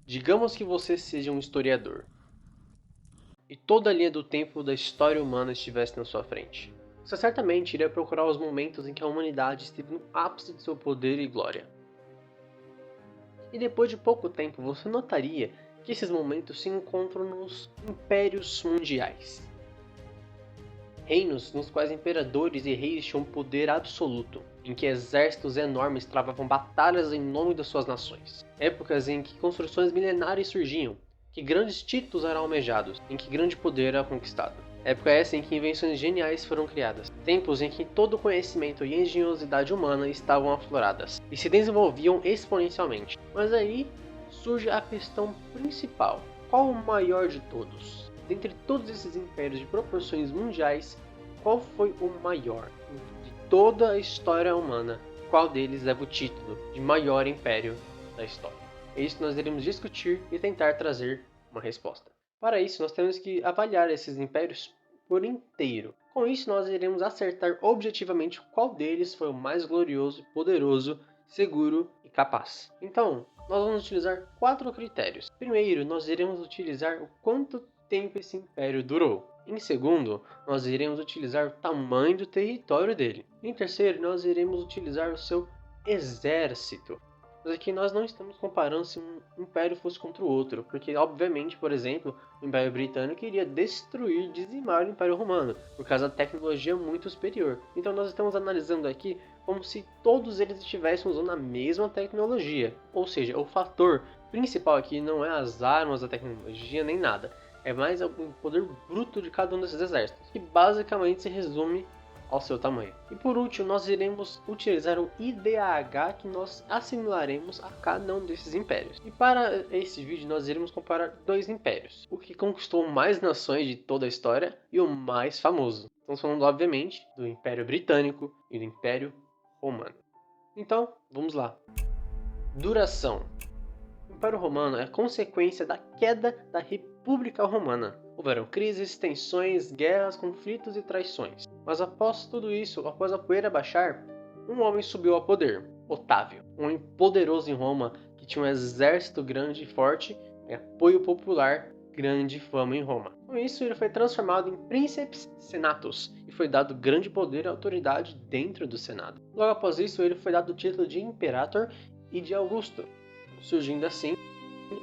Digamos que você seja um historiador e toda a linha do tempo da história humana estivesse na sua frente. Você certamente iria procurar os momentos em que a humanidade esteve no ápice de seu poder e glória. E depois de pouco tempo você notaria que esses momentos se encontram nos impérios mundiais. Reinos nos quais imperadores e reis tinham poder absoluto, em que exércitos enormes travavam batalhas em nome das suas nações. Épocas em que construções milenares surgiam, que grandes títulos eram almejados, em que grande poder era conquistado. Época essa em que invenções geniais foram criadas. Tempos em que todo o conhecimento e engenhosidade humana estavam afloradas e se desenvolviam exponencialmente. Mas aí surge a questão principal: qual o maior de todos? Dentre todos esses impérios de proporções mundiais, qual foi o maior de toda a história humana? Qual deles leva o título de maior império da história? É isso que nós iremos discutir e tentar trazer uma resposta. Para isso, nós temos que avaliar esses impérios por inteiro. Com isso, nós iremos acertar objetivamente qual deles foi o mais glorioso, poderoso, seguro e capaz. Então, nós vamos utilizar 4 critérios. Primeiro, nós iremos utilizar o quanto tempo esse império durou. Em segundo, nós iremos utilizar o tamanho do território dele. Em terceiro, nós iremos utilizar o seu exército. Mas aqui nós não estamos comparando se um império fosse contra o outro, porque obviamente, por exemplo, o Império Britânico iria destruir, dizimar o Império Romano, por causa da tecnologia muito superior. Então nós estamos analisando aqui como se todos eles estivessem usando a mesma tecnologia. Ou seja, o fator principal aqui não é as armas, a tecnologia, nem nada. É mais o poder bruto de cada um desses exércitos, que basicamente se resume ao seu tamanho. E por último, nós iremos utilizar o IDH que nós assimilaremos a cada um desses impérios. E para esse vídeo nós iremos comparar 2 impérios, o que conquistou mais nações de toda a história e o mais famoso. Estamos falando obviamente do Império Britânico e do Império Romano. Então, vamos lá. Duração. O Império Romano é consequência da queda da República Romana. Houveram crises, tensões, guerras, conflitos e traições. Mas após tudo isso, após a poeira baixar, um homem subiu ao poder, Otávio. Um homem poderoso em Roma, que tinha um exército grande e forte, e apoio popular, grande fama em Roma. Com isso, ele foi transformado em Princeps Senatus e foi dado grande poder e autoridade dentro do Senado. Logo após isso, ele foi dado o título de Imperator e de Augusto, surgindo assim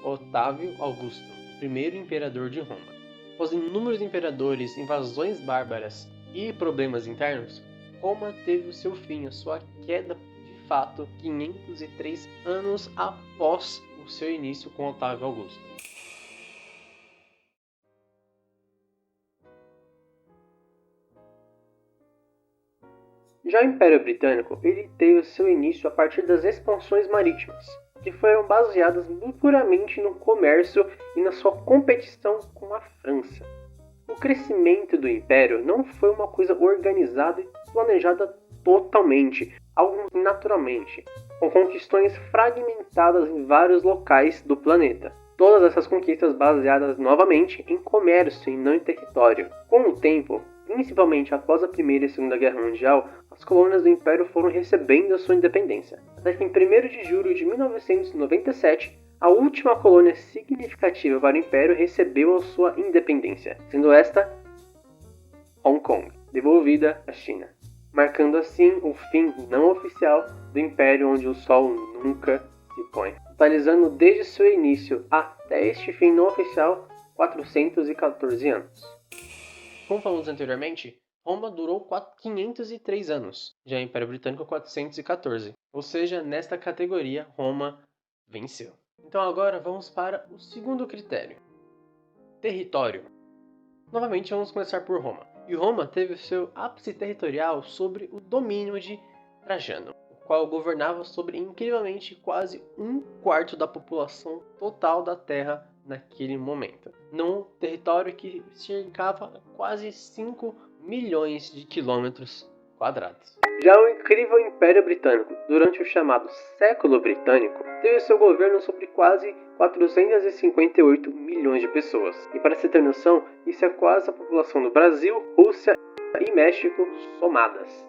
Otávio Augusto, primeiro imperador de Roma. Após inúmeros imperadores, invasões bárbaras e problemas internos, Roma teve o seu fim, a sua queda de fato, 503 anos após o seu início com Otávio Augusto. Já o Império Britânico, ele teve o seu início a partir das expansões marítimas, que foram baseadas puramente no comércio e na sua competição com a França. O crescimento do Império não foi uma coisa organizada e planejada totalmente, algo naturalmente, com conquistões fragmentadas em vários locais do planeta. Todas essas conquistas baseadas novamente em comércio e não em território. Com o tempo, principalmente após a Primeira e Segunda Guerra Mundial, as colônias do Império foram recebendo a sua independência. Até que em 1º de julho de 1997, a última colônia significativa para o Império recebeu a sua independência, sendo esta Hong Kong, devolvida à China, marcando assim o fim não oficial do Império onde o Sol nunca se põe, totalizando desde seu início até este fim não oficial 414 anos. Como falamos anteriormente, Roma durou 503 anos, já o Império Britânico 414, ou seja, nesta categoria Roma venceu. Então agora vamos para o segundo critério, território. Novamente vamos começar por Roma. E Roma teve o seu ápice territorial sobre o domínio de Trajano, o qual governava sobre incrivelmente quase 1/4 da população total da Terra naquele momento, num território que cercava quase 5 milhões de quilômetros quadrados. Já o incrível Império Britânico, durante o chamado Século Britânico, teve seu governo sobre quase 458 milhões de pessoas. E para se ter noção, isso é quase a população do Brasil, Rússia e México somadas.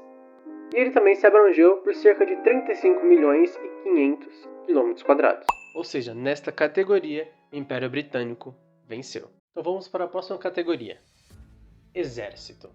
E ele também se abrangeu por cerca de 35 milhões e 500 quilômetros quadrados. Ou seja, nesta categoria, o Império Britânico venceu. Então vamos para a próxima categoria. Exército.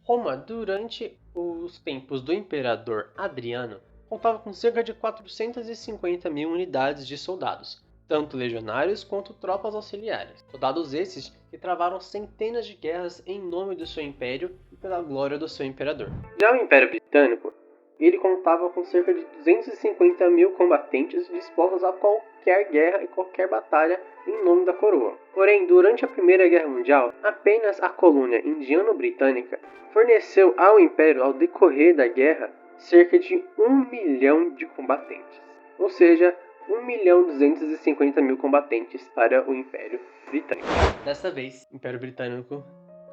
Roma, durante os tempos do Imperador Adriano, contava com cerca de 450 mil unidades de soldados, tanto legionários quanto tropas auxiliares. Soldados esses que travaram centenas de guerras em nome do seu império e pela glória do seu imperador. Já o Império Britânico, ele contava com cerca de 250 mil combatentes dispostos a qualquer guerra e qualquer batalha em nome da coroa. Porém, durante a Primeira Guerra Mundial, apenas a colônia indiano-britânica forneceu ao Império, ao decorrer da guerra, cerca de 1 milhão de combatentes. Ou seja, 1.250.000 combatentes para o Império Britânico. Dessa vez, o Império Britânico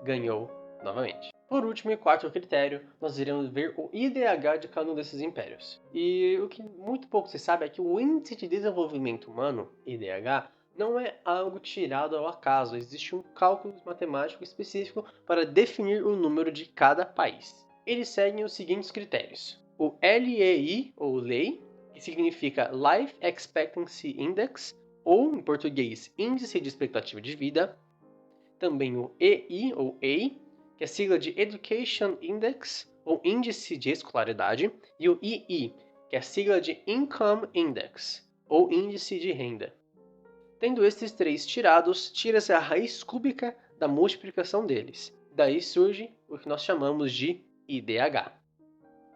ganhou novamente. Por último e quarto critério, nós iremos ver o IDH de cada um desses impérios. E o que muito pouco se sabe é que o Índice de Desenvolvimento Humano, IDH, não é algo tirado ao acaso. Existe um cálculo matemático específico para definir o número de cada país. Eles seguem os seguintes critérios. O LEI, ou LEI, que significa Life Expectancy Index, ou em português, Índice de Expectativa de Vida. Também o EI, ou EI, que é a sigla de Education Index, ou Índice de Escolaridade, e o II, que é a sigla de Income Index, ou Índice de Renda. Tendo estes três tirados, tira-se a raiz cúbica da multiplicação deles. Daí surge o que nós chamamos de IDH.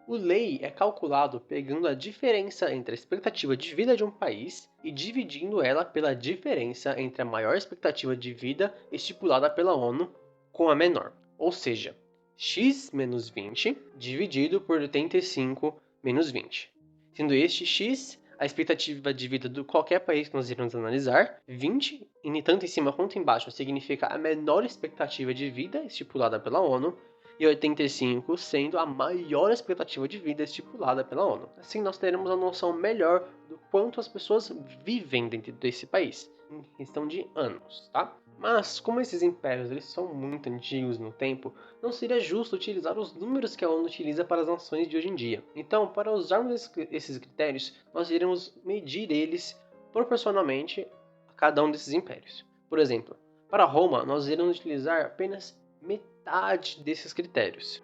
O LEI é calculado pegando a diferença entre a expectativa de vida de um país e dividindo ela pela diferença entre a maior expectativa de vida estipulada pela ONU com a menor. Ou seja, x menos 20 dividido por 85 menos 20. Sendo este x a expectativa de vida de qualquer país que nós iremos analisar, 20, tanto em cima quanto embaixo, significa a menor expectativa de vida estipulada pela ONU, e 85 sendo a maior expectativa de vida estipulada pela ONU. Assim nós teremos uma noção melhor do quanto as pessoas vivem dentro desse país, em questão de anos, tá? Mas, como esses impérios eles são muito antigos no tempo, não seria justo utilizar os números que a ONU utiliza para as nações de hoje em dia. Então, para usarmos esses critérios, nós iremos medir eles proporcionalmente a cada um desses impérios. Por exemplo, para Roma, nós iremos utilizar apenas metade desses critérios.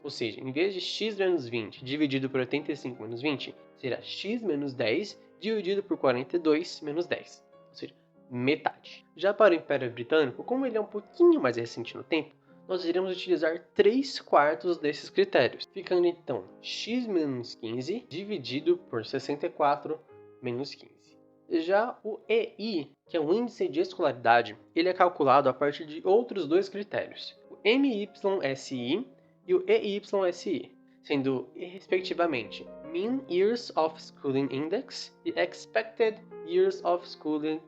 Ou seja, em vez de x menos 20 dividido por 85 menos 20, será x menos 10 dividido por 42 menos 10. Ou seja, metade. Já para o Império Britânico, como ele é um pouquinho mais recente no tempo, nós iremos utilizar 3/4 desses critérios, ficando então x menos 15 dividido por 64 menos 15. Já o EI, que é o Índice de Escolaridade, ele é calculado a partir de outros dois critérios, o MYSI e o EYSI, sendo respectivamente Mean Years of Schooling Index e Expected Years of Schooling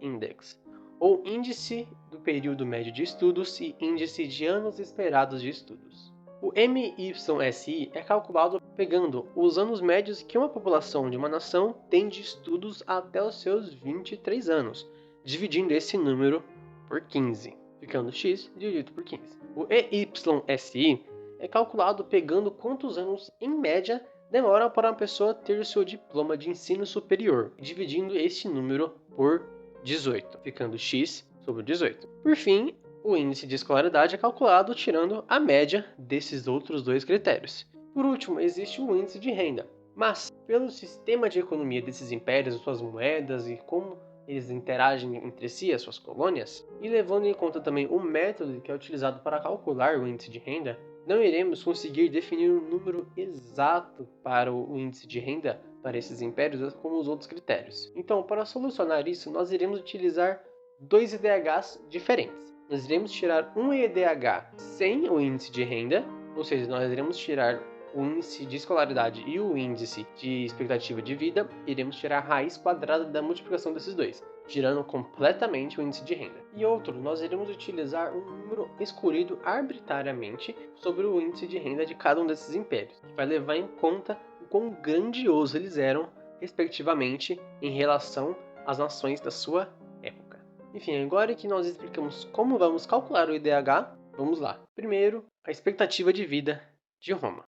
Index, ou Índice do Período Médio de Estudos e Índice de Anos Esperados de Estudos. O MYSI é calculado pegando os anos médios que uma população de uma nação tem de estudos até os seus 23 anos, dividindo esse número por 15, ficando x dividido por 15. O EYSI é calculado pegando quantos anos, em média, demora para uma pessoa ter o seu diploma de ensino superior, dividindo esse número por 18, ficando x sobre 18. Por fim, o índice de escolaridade é calculado tirando a média desses outros dois critérios. Por último, existe o índice de renda, mas pelo sistema de economia desses impérios, suas moedas e como eles interagem entre si, as suas colônias, e levando em conta também o método que é utilizado para calcular o índice de renda, não iremos conseguir definir um número exato para o índice de renda para esses impérios como os outros critérios. Então, para solucionar isso, nós iremos utilizar dois IDHs diferentes. Nós iremos tirar um IDH sem o índice de renda, ou seja, nós iremos tirar o índice de escolaridade e o índice de expectativa de vida, iremos tirar a raiz quadrada da multiplicação desses dois, tirando completamente o índice de renda. E outro, nós iremos utilizar um número escolhido arbitrariamente sobre o índice de renda de cada um desses impérios, que vai levar em conta o quão grandiosos eles eram, respectivamente, em relação às nações da sua época. Enfim, agora que nós explicamos como vamos calcular o IDH, vamos lá. Primeiro, a expectativa de vida de Roma.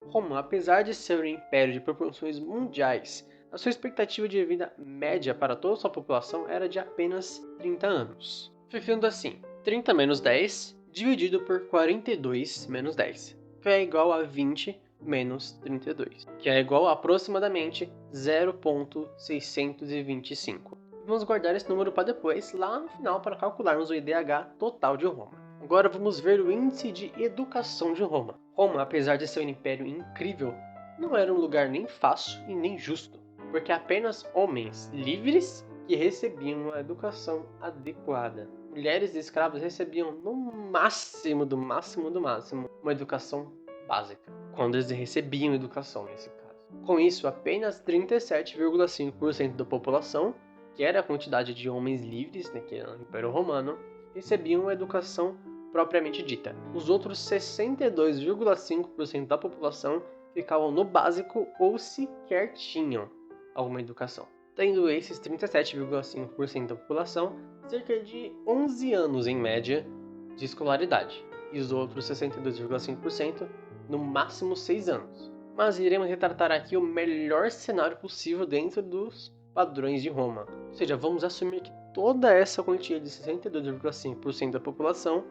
Roma, apesar de ser um império de proporções mundiais, a sua expectativa de vida média para toda a sua população era de apenas 30 anos. Ficando assim, 30 menos 10 dividido por 42 menos 10, que é igual a 20 menos 32, que é igual a aproximadamente 0,625. Vamos guardar esse número para depois, lá no final, para calcularmos o IDH total de Roma. Agora vamos ver o índice de educação de Roma. Roma, apesar de ser um império incrível, não era um lugar nem fácil e nem justo, porque apenas homens livres que recebiam uma educação adequada. Mulheres e escravos recebiam no máximo, uma educação básica, quando eles recebiam educação nesse caso. Com isso, apenas 37,5% da população, que era a quantidade de homens livres, que era no Império Romano, recebiam uma educação propriamente dita. Os outros 62,5% da população ficavam no básico ou sequer tinham alguma educação. Tendo esses 37,5% da população cerca de 11 anos em média de escolaridade, e os outros 62,5% no máximo 6 anos. Mas iremos retratar aqui o melhor cenário possível dentro dos padrões de Roma. Ou seja, vamos assumir que toda essa quantia de 62,5% da população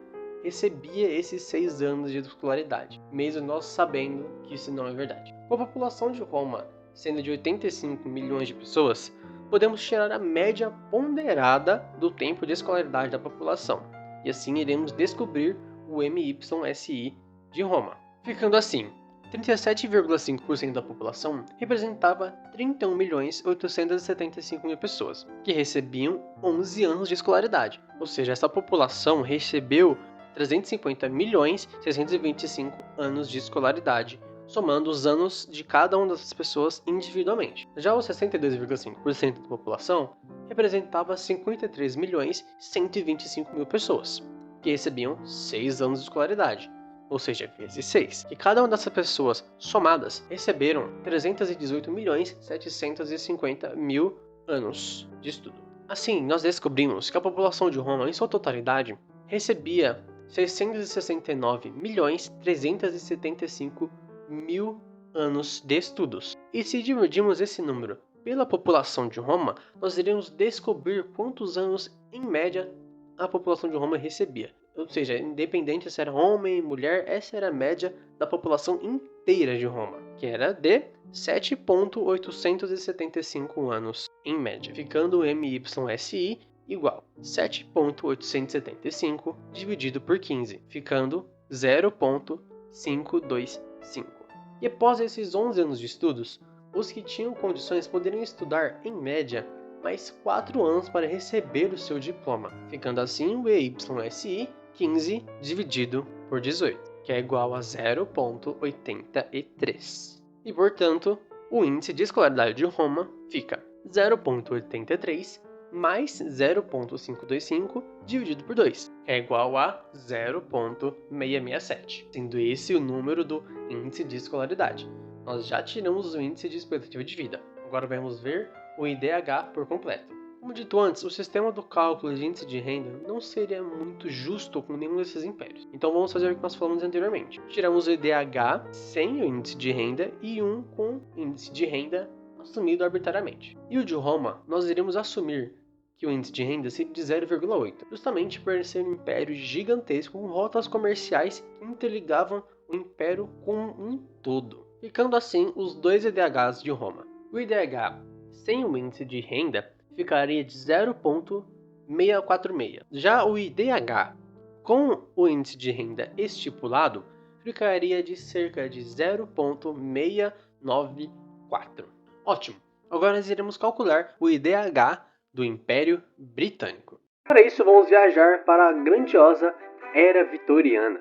recebia esses 6 anos de escolaridade, mesmo nós sabendo que isso não é verdade. Com a população de Roma sendo de 85 milhões de pessoas, podemos tirar a média ponderada do tempo de escolaridade da população, e assim iremos descobrir o MYSI de Roma. Ficando assim, 37,5% da população representava 31.875.000 pessoas, que recebiam 11 anos de escolaridade. Ou seja, essa população recebeu 350.625 anos de escolaridade, somando os anos de cada uma dessas pessoas individualmente. Já os 62,5% da população representava 53.125.000 pessoas, que recebiam 6 anos de escolaridade, ou seja, vezes 6. E cada uma dessas pessoas somadas receberam 318.750.000 anos de estudo. Assim, nós descobrimos que a população de Roma, em sua totalidade, recebia 669.375.000 anos de estudos. E se dividirmos esse número pela população de Roma, nós iremos descobrir quantos anos, em média, a população de Roma recebia. Ou seja, independente se era homem ou mulher, essa era a média da população inteira de Roma, que era de 7,875 anos, em média, ficando o MYSI igual 7,875 dividido por 15, ficando 0,525. E após esses 11 anos de estudos, os que tinham condições poderiam estudar, em média, mais 4 anos para receber o seu diploma, ficando assim o EYSI 15 dividido por 18, que é igual a 0,83. E, portanto, o índice de escolaridade de Roma fica 0,83 mais 0,525 dividido por 2, que é igual a 0,667, sendo esse o número do índice de escolaridade. Nós já tiramos o índice de expectativa de vida, agora vamos ver o IDH por completo. Como dito antes, o sistema do cálculo de índice de renda não seria muito justo com nenhum desses impérios. Então vamos fazer o que nós falamos anteriormente. Tiramos o IDH sem o índice de renda e um com índice de renda assumido arbitrariamente. E o de Roma, nós iremos assumir que o índice de renda seria de 0,8, justamente por ser um império gigantesco com rotas comerciais que interligavam o império como um todo. Ficando assim os dois IDHs de Roma. O IDH sem o índice de renda ficaria de 0,646. Já o IDH com o índice de renda estipulado ficaria de cerca de 0,694. Ótimo! Agora nós iremos calcular o IDH do Império Britânico. Para isso vamos viajar para a grandiosa Era Vitoriana.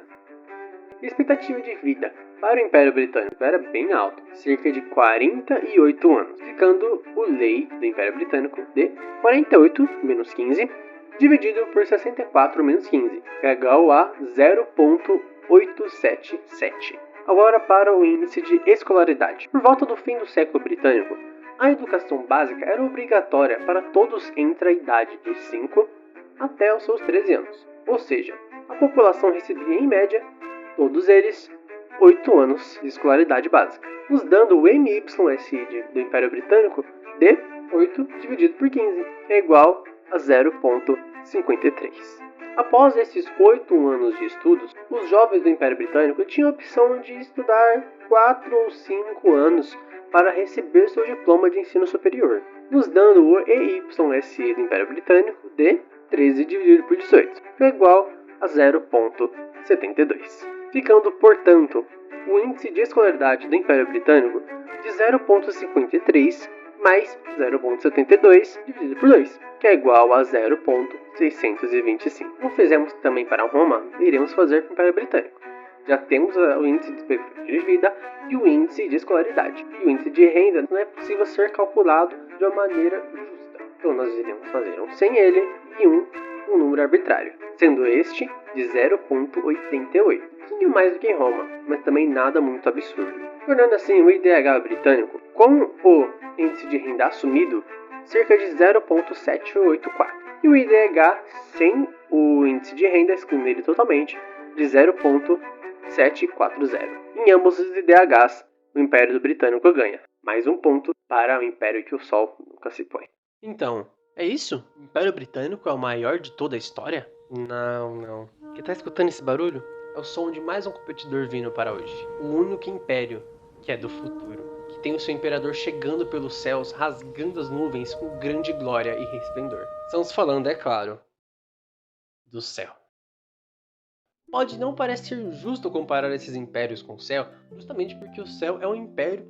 A expectativa de vida para o Império Britânico era bem alta, cerca de 48 anos, ficando o lei do Império Britânico de 48 menos 15 dividido por 64 menos 15, que é igual a 0,877. Agora para o índice de escolaridade. Por volta do fim do século britânico, a educação básica era obrigatória para todos entre a idade de 5 até os seus 13 anos. Ou seja, a população recebia em média, todos eles, 8 anos de escolaridade básica. nos dando o MYSI do Império Britânico de 8 dividido por 15, que é igual a 0,53. Após esses 8 anos de estudos, os jovens do Império Britânico tinham a opção de estudar 4 ou 5 anos para receber seu diploma de ensino superior, nos dando o EYSI do Império Britânico de 13 dividido por 18, que é igual a 0,72. Ficando, portanto, o índice de escolaridade do Império Britânico de 0,53 mais 0,72 dividido por 2, que é igual a 0,625. Como fizemos também para Roma, iremos fazer para o Império Britânico. Já temos o índice de expectativa de vida e o índice de escolaridade. E o índice de renda não é possível ser calculado de uma maneira justa. Então nós iremos fazer um sem ele e um número arbitrário, sendo este de 0,88. Um pouquinho mais do que em Roma, mas também nada muito absurdo. Tornando assim o IDH britânico, com o índice de renda assumido, cerca de 0,784. E o IDH sem o índice de renda, excluindo ele totalmente, de 0,740. Em ambos os IDHs, o Império Britânico ganha. Mais um ponto para o Império que o Sol nunca se põe. Então, é isso? O Império Britânico é o maior de toda a história? Não. Quem tá escutando esse barulho? É o som de mais um competidor vindo para hoje. O único império que é do futuro, que tem o seu imperador chegando pelos céus, rasgando as nuvens com grande glória e resplendor. Estamos falando, é claro, do céu. Pode não parecer justo comparar esses impérios com o céu, justamente porque o céu é um império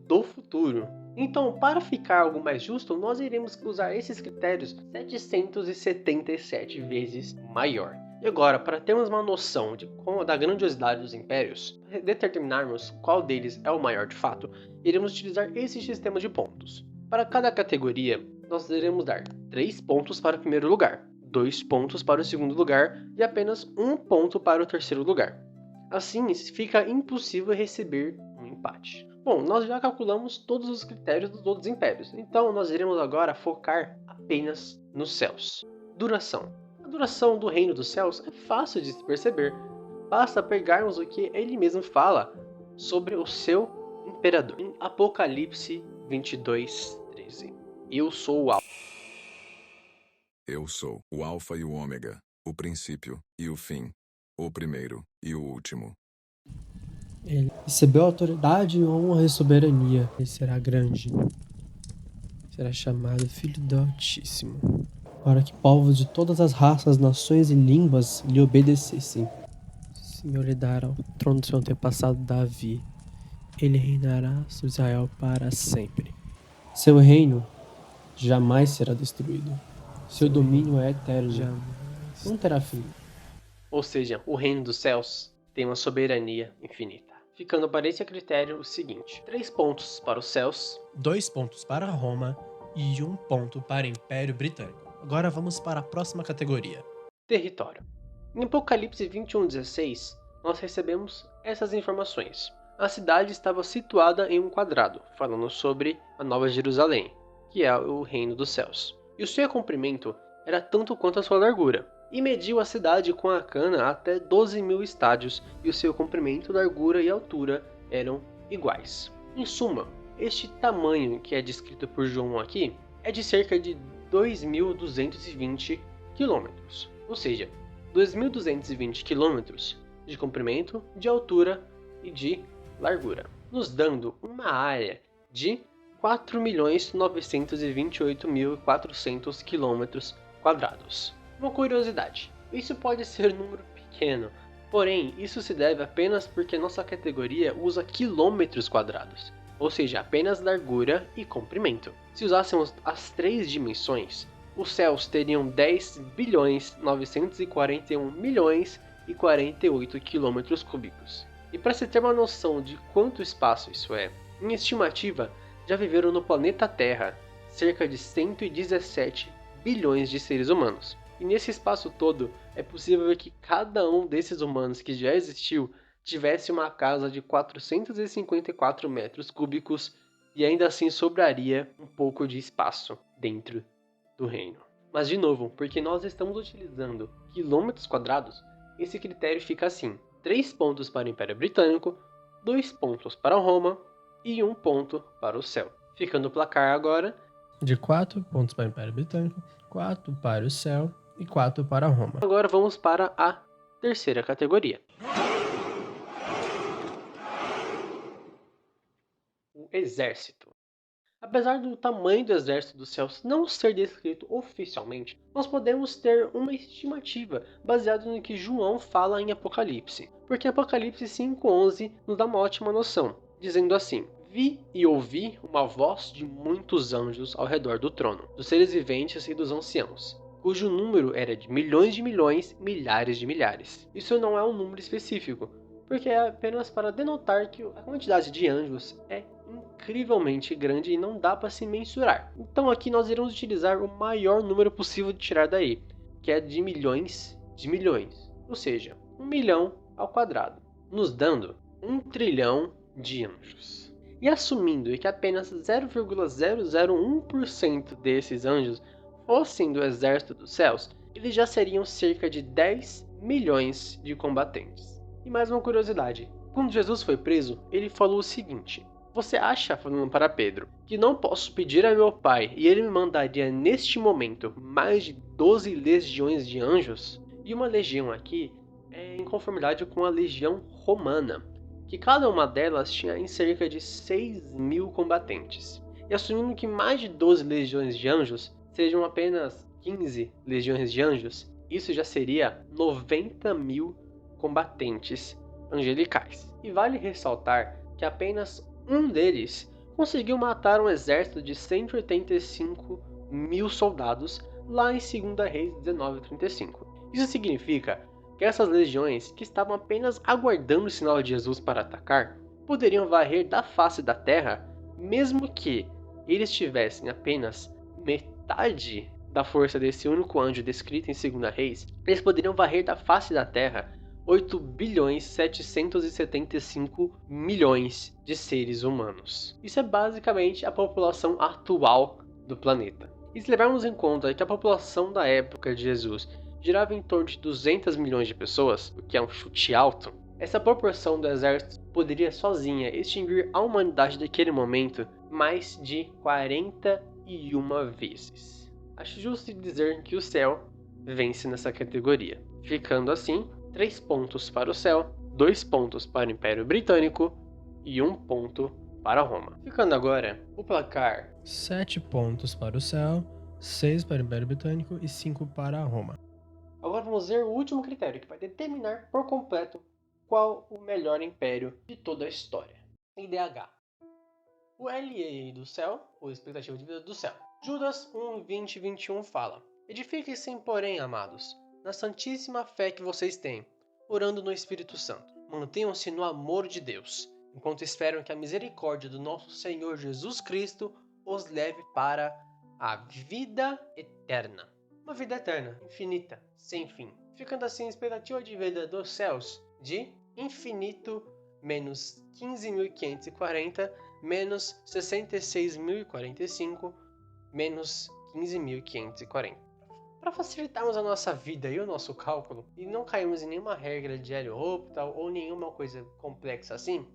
do futuro. Então, para ficar algo mais justo, nós iremos usar esses critérios 777 vezes maior. E agora, para termos uma noção da grandiosidade dos impérios, determinarmos qual deles é o maior de fato, iremos utilizar esse sistema de pontos. Para cada categoria, nós iremos dar 3 pontos para o primeiro lugar, 2 pontos para o segundo lugar e apenas 1 ponto para o terceiro lugar. Assim, fica impossível receber um empate. Bom, nós já calculamos todos os critérios dos outros impérios, então nós iremos agora focar apenas nos céus. Duração. A duração do Reino dos Céus é fácil de se perceber. Basta pegarmos o que ele mesmo fala sobre o seu imperador. Em Apocalipse 22:13. Eu sou o Alfa. Eu sou o Alfa e o Ômega, o princípio e o fim, o primeiro e o último. Ele recebeu autoridade, honra e soberania. Ele será grande. Será chamado Filho do Altíssimo. Para que povos de todas as raças, nações e línguas lhe obedecessem. O Senhor lhe dará o trono do seu antepassado Davi. Ele reinará sobre Israel para sempre. Seu reino jamais será destruído. Seu domínio é eterno. Jamais. Não terá fim. Ou seja, o Reino dos Céus tem uma soberania infinita. Ficando para esse critério o seguinte: 3 pontos para os céus, 2 pontos para Roma e 1 ponto para o Império Britânico. Agora vamos para a próxima categoria. território. Em Apocalipse 21:16, nós recebemos essas informações. A cidade estava situada em um quadrado, falando sobre a Nova Jerusalém, que é o Reino dos Céus. E o seu comprimento era tanto quanto a sua largura. E mediu a cidade com a cana até 12.000 estádios, e o seu comprimento, largura e altura eram iguais. Em suma, este tamanho que é descrito por João aqui é de cerca de 2.220 km, ou seja, 2.220 km de comprimento, de altura e de largura, nos dando uma área de 4.928.400 km². Uma curiosidade, isso pode ser um número pequeno, porém isso se deve apenas porque nossa categoria usa quilômetros quadrados, ou seja, apenas largura e comprimento. Se usássemos as 3 dimensões, os céus teriam 10.941.048 km². E para se ter uma noção de quanto espaço isso é, em estimativa, já viveram no planeta Terra cerca de 117 bilhões de seres humanos. E nesse espaço todo, é possível ver que cada um desses humanos que já existiu tivesse uma casa de 454 metros cúbicos e ainda assim sobraria um pouco de espaço dentro do reino. Mas de novo, porque nós estamos utilizando quilômetros quadrados, esse critério fica assim: 3 pontos para o Império Britânico, 2 pontos para Roma e 1 ponto para o céu. Ficando o placar agora de 4 pontos para o Império Britânico, 4 para o céu e 4 para Roma. Agora vamos para a terceira categoria. O exército. Apesar do tamanho do exército dos céus não ser descrito oficialmente, nós podemos ter uma estimativa baseada no que João fala em Apocalipse. Porque Apocalipse 5:11 nos dá uma ótima noção, dizendo assim: Vi e ouvi uma voz de muitos anjos ao redor do trono, dos seres viventes e dos anciãos, cujo número era de milhões, milhares de milhares. Isso não é um número específico, porque é apenas para denotar que a quantidade de anjos é incrivelmente grande e não dá para se mensurar. Então aqui nós iremos utilizar o maior número possível de tirar daí, que é de milhões, ou seja, 1 milhão ao quadrado, nos dando 1 trilhão de anjos. E assumindo que apenas 0,001% desses anjos fossem do exército dos céus, eles já seriam cerca de 10 milhões de combatentes. E mais uma curiosidade, quando Jesus foi preso, ele falou o seguinte: você acha, falando para Pedro, que não posso pedir a meu pai e ele me mandaria neste momento mais de 12 legiões de anjos? E uma legião aqui é em conformidade com a legião romana, que cada uma delas tinha em cerca de 6.000 combatentes. E assumindo que mais de 12 legiões de anjos sejam apenas 15 legiões de anjos, isso já seria 90.000 combatentes angelicais. E vale ressaltar que apenas um deles conseguiu matar um exército de 185.000 soldados lá em 2 Reis 19:35. Isso significa que essas legiões, que estavam apenas aguardando o sinal de Jesus para atacar, poderiam varrer da face da terra, mesmo que eles tivessem apenas metade da força desse único anjo descrito em 2 Reis. Eles poderiam varrer da face da terra 8.775.000.000 de seres humanos. Isso é basicamente a população atual do planeta. E se levarmos em conta que a população da época de Jesus girava em torno de 200 milhões de pessoas, o que é um chute alto, essa proporção do exército poderia sozinha extinguir a humanidade daquele momento mais de 41 vezes. Acho justo dizer que o céu vence nessa categoria, ficando assim 3 pontos para o céu, 2 pontos para o Império Britânico e 1 ponto para Roma. Ficando agora o placar: 7 pontos para o céu, 6 para o Império Britânico e 5 para Roma. Agora vamos ver o último critério, que vai determinar por completo qual o melhor império de toda a história. IDH. O LEI do céu, ou expectativa de vida do céu. Judas 1:20-21 fala: edifiquem-se, porém, amados, na santíssima fé que vocês têm, orando no Espírito Santo. Mantenham-se no amor de Deus, enquanto esperam que a misericórdia do nosso Senhor Jesus Cristo os leve para a vida eterna. Uma vida eterna, infinita, sem fim. Ficando assim a expectativa de vida dos céus de infinito menos 15.540 menos 66.045 menos 15.540. Para facilitarmos a nossa vida e o nosso cálculo, e não cairmos em nenhuma regra de Hélio-Hopital ou nenhuma coisa complexa assim,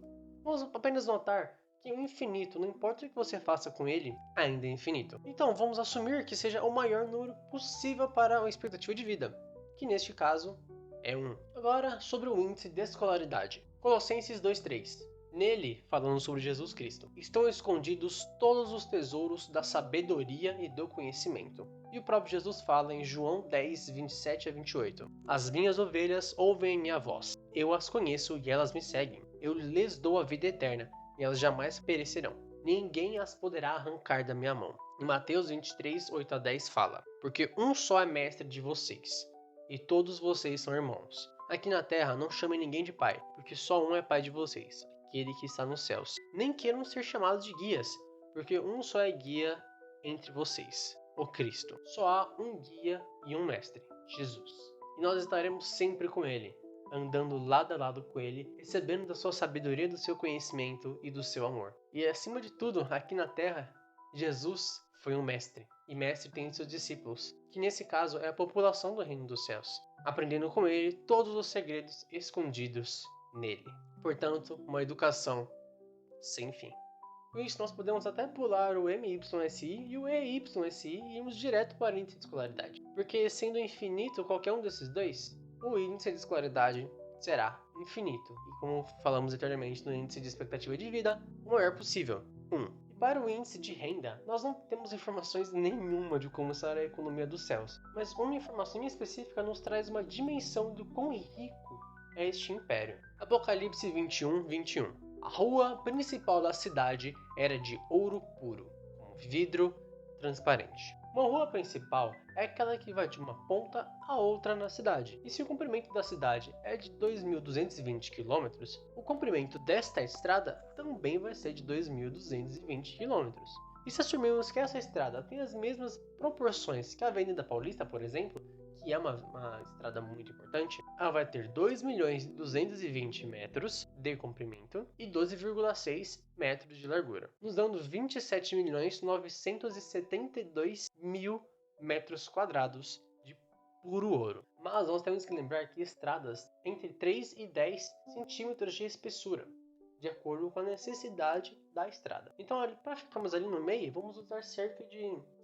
vamos apenas notar que o infinito, não importa o que você faça com ele, ainda é infinito. Então vamos assumir que seja o maior número possível para a expectativa de vida, que neste caso é 1. Agora sobre o índice de escolaridade. Colossenses 2:3. Nele, falando sobre Jesus Cristo, estão escondidos todos os tesouros da sabedoria e do conhecimento. E o próprio Jesus fala em João 10:27-28. As minhas ovelhas ouvem minha voz. Eu as conheço e elas me seguem. Eu lhes dou a vida eterna e elas jamais perecerão. Ninguém as poderá arrancar da minha mão. Em Mateus 23:8-10 fala: porque um só é mestre de vocês, e todos vocês são irmãos. Aqui na terra não chamem ninguém de pai, porque só um é pai de vocês, aquele que está nos céus. Nem queiram ser chamados de guias, porque um só é guia entre vocês, o Cristo. Só há um guia e um mestre, Jesus. E nós estaremos sempre com ele, andando lado a lado com ele, recebendo da sua sabedoria, do seu conhecimento e do seu amor. E acima de tudo, aqui na terra, Jesus foi um mestre, e mestre tem seus discípulos, que nesse caso é a população do reino dos céus, aprendendo com ele todos os segredos escondidos nele. Portanto, uma educação sem fim. Com isso, nós podemos até pular o MYSI e o EYSI e irmos direto para o índice de escolaridade. Porque, sendo infinito qualquer um desses dois, o índice de escolaridade será infinito. E como falamos anteriormente no índice de expectativa de vida, o maior possível, 1. E para o índice de renda, nós não temos informações nenhuma de como será a economia dos céus. Mas uma informação específica nos traz uma dimensão do quão rico é este império. Apocalipse 21:21. A rua principal da cidade era de ouro puro, com vidro transparente. Uma rua principal é aquela que vai de uma ponta a outra na cidade. E se o comprimento da cidade é de 2.220 km, o comprimento desta estrada também vai ser de 2.220 km. E se assumirmos que essa estrada tem as mesmas proporções que a Avenida Paulista, por exemplo, que é uma estrada muito importante, ela vai ter 2.220 metros de comprimento e 12,6 metros de largura, nos dando 27.972.000 metros quadrados de puro ouro. Mas nós temos que lembrar que estradas entre 3 e 10 centímetros de espessura, de acordo com a necessidade da estrada. Então, para ficarmos ali no meio, vamos usar cerca de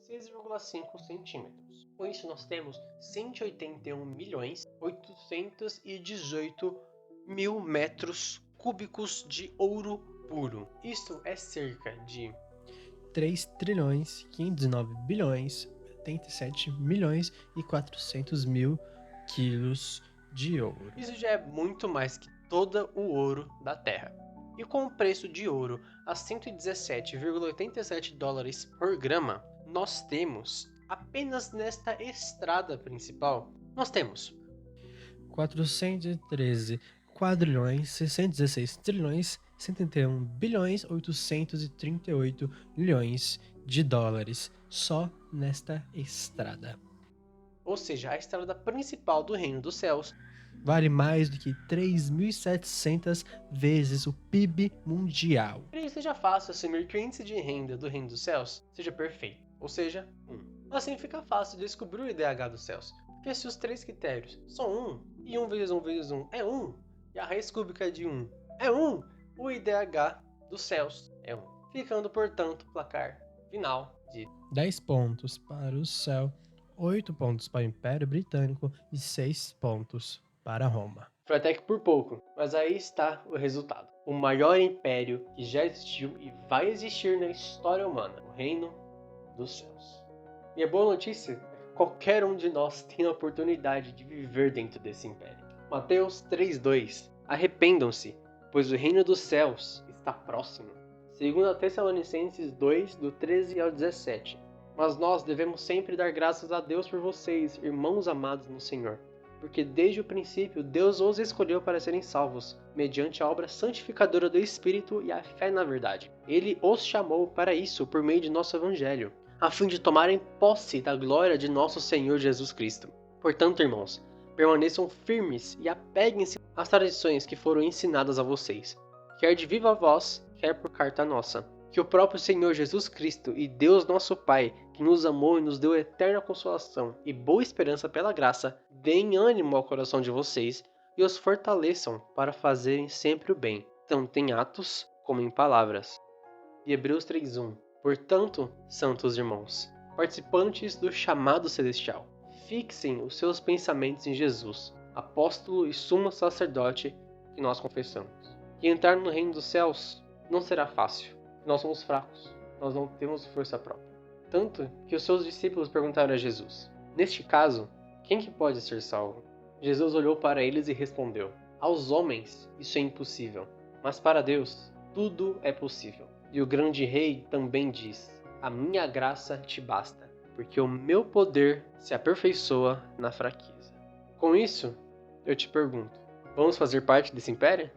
6,5 centímetros. Com isso, nós temos 181.818.000 metros cúbicos de ouro puro. Isso é cerca de 3.519.087.400.000 quilos de ouro. Isso já é muito mais que todo o ouro da Terra. E com o preço de ouro a 117,87 dólares por grama, nós temos, apenas nesta estrada principal, nós temos 413.616.131.838 de dólares só nesta estrada. Ou seja, a estrada principal do Reino dos Céus vale mais do que 3.700 vezes o PIB mundial. Para isso seja fácil assumir que o índice de renda do Reino dos Céus seja perfeito, ou seja, 1. Assim fica fácil descobrir o IDH dos céus, porque se os três critérios são 1, e 1 vezes 1 vezes 1 é 1, e a raiz cúbica de 1 é 1, o IDH dos céus é 1. Ficando, portanto, o placar final de 10 pontos para o céu, 8 pontos para o Império Britânico e 6 pontos para Roma. Foi até que por pouco, mas aí está o resultado. O maior império que já existiu e vai existir na história humana, o Reino dos Céus. E a boa notícia é que qualquer um de nós tem a oportunidade de viver dentro desse império. Mateus 3:2. Arrependam-se, pois o Reino dos Céus está próximo. 2 Tessalonicenses 2, do 13 ao 17. Mas nós devemos sempre dar graças a Deus por vocês, irmãos amados no Senhor, porque desde o princípio Deus os escolheu para serem salvos, mediante a obra santificadora do Espírito e a fé na verdade. Ele os chamou para isso por meio de nosso Evangelho, a fim de tomarem posse da glória de nosso Senhor Jesus Cristo. Portanto, irmãos, permaneçam firmes e apeguem-se às tradições que foram ensinadas a vocês, quer de viva voz, quer por carta nossa. Que o próprio Senhor Jesus Cristo e Deus nosso Pai, que nos amou e nos deu eterna consolação e boa esperança pela graça, deem ânimo ao coração de vocês e os fortaleçam para fazerem sempre o bem, tanto em atos como em palavras. E Hebreus 3:1. Portanto, santos irmãos, participantes do chamado celestial, fixem os seus pensamentos em Jesus, apóstolo e sumo sacerdote que nós confessamos. E entrar no reino dos céus não será fácil. Nós somos fracos, nós não temos força própria. Tanto que os seus discípulos perguntaram a Jesus: neste caso, quem que pode ser salvo? Jesus olhou para eles e respondeu: aos homens isso é impossível, mas para Deus tudo é possível. E o grande rei também diz: a minha graça te basta, porque o meu poder se aperfeiçoa na fraqueza. Com isso, eu te pergunto, vamos fazer parte desse império?